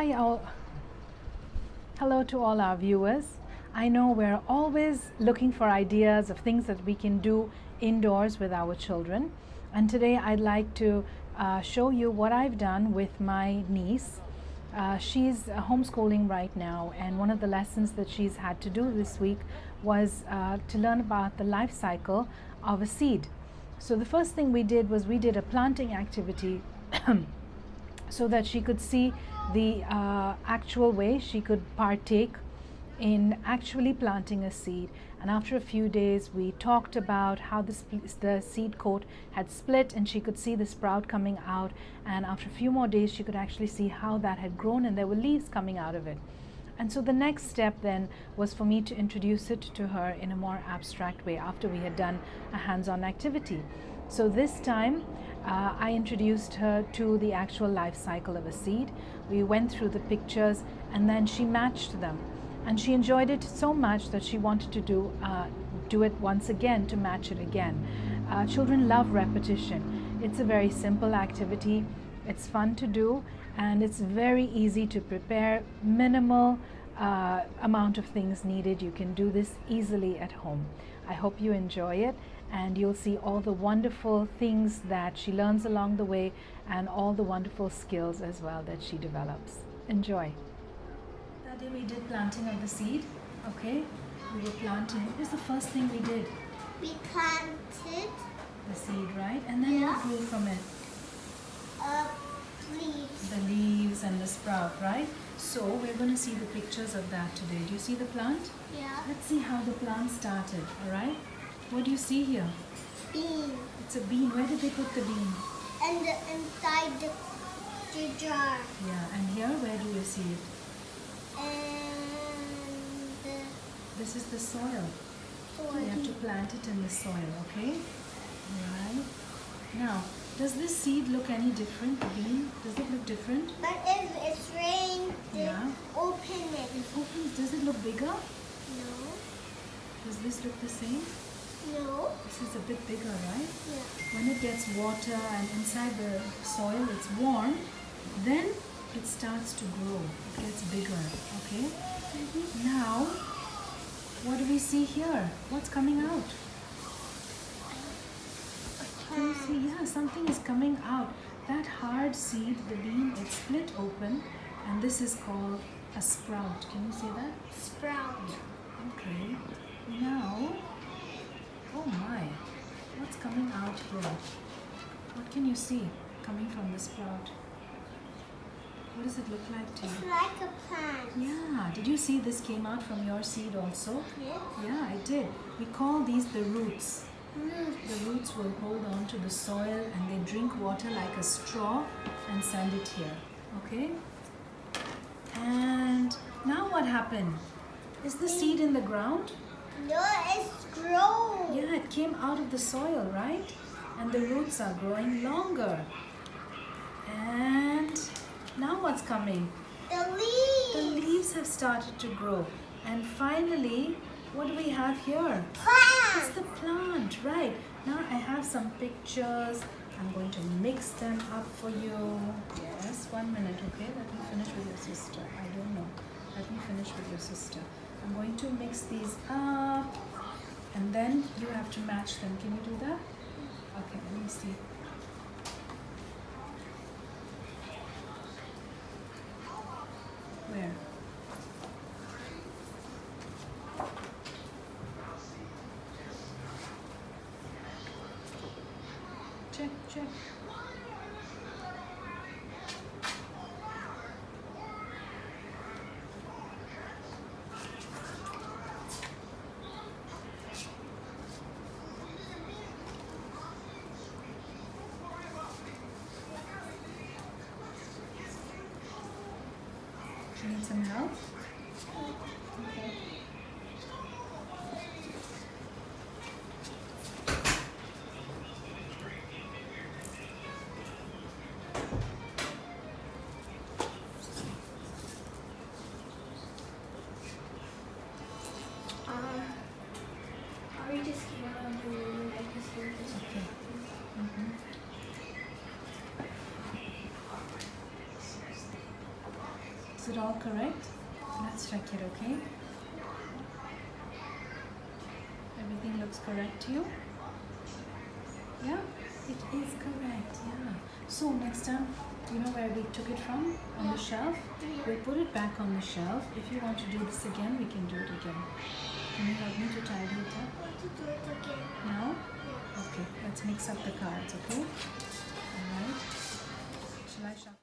Hi all. Hello to all our viewers. I know we're always looking for ideas of things that we can do indoors with our children. And today I'd like to show you what I've done with my niece. She's homeschooling right now, and one of the lessons that she's had to do this week was to learn about the life cycle of a seed. So the first thing we did was we did a planting activity so that she could see the actual way she could partake in actually planting a seed. And after a few days, we talked about how the seed coat had split and she could see the sprout coming out. And after a few more days, she could actually see how that had grown and there were leaves coming out of it. And so the next step then was for me to introduce it to her in a more abstract way after we had done a hands-on activity. So this time I introduced her to the actual life cycle of a seed. We went through the pictures and then she matched them. And she enjoyed it so much that she wanted to do it once again to match it again. Children love repetition. It's a very simple activity. It's fun to do and it's very easy to prepare. Minimal amount of things needed. You can do this easily at home. I hope you enjoy it and you'll see all the wonderful things that she learns along the way and all the wonderful skills as well that she develops. Enjoy. That day we did planting of the seed. Okay, we were planting. What was the first thing we did? We planted the seed, right? And then what grew from it? Leaves. The leaves and the sprout, right? So we're going to see the pictures of that today. Do you see the plant? Yeah. Let's see how the plant started, all right? What do you see here? Bean. It's a bean. Where did they put the bean? And inside the jar. Yeah, and here, where do you see it? And this is the soil. soil. You have to plant it in the soil, okay? Right. Now, does this seed look any different, the bean? Does it look different? But if it's rain, Yeah. open it. It opens. Does it look bigger? No. Does this look the same? No. This is a bit bigger, right? Yeah. When it gets water and inside the soil it's warm, then it starts to grow. It gets bigger, okay? Now, what do we see here? What's coming out? Can you see? Yeah, something is coming out. That hard seed, the bean, it's split open and this is called a sprout. Can you see that? Sprout. Okay. Now, oh my, what's coming out here? What can you see coming from the sprout? What does it look like to It's you? like a plant. Yeah, did you see this came out from your seed also? Yeah. Yeah, I did. We call these the roots. Roots. The roots will hold on to the soil and they drink water like a straw and send it here. Okay? And now what happened? Is the seed in the ground? No, it's grown. Yeah, it came out of the soil, right? And the roots are growing longer. And now what's coming? The leaves. The leaves have started to grow. And finally, what do we have here? Plant. It's the plant, right? Now I have some pictures. I'm going to mix them up for you. Yes, 1 minute, okay? Let me finish with your sister. I don't know. Let me finish with your sister. I'm going to mix these up and then you have to match them. Can you do that? Okay, let me see. Where? Check, check. You need some help? Okay. Are we just gonna do like this? Okay. Mm-hmm. it all correct? Let's check it, okay? Everything looks correct to you? Yeah, it is correct, yeah. So next time, you know where we took it from? On the shelf? We'll put it back on the shelf. If you want to do this again, we can do it again. Can you help me to tidy it up? I want to do it again. Now? Yeah. Okay, let's mix up the cards, okay? Alright. Shall I shuffle?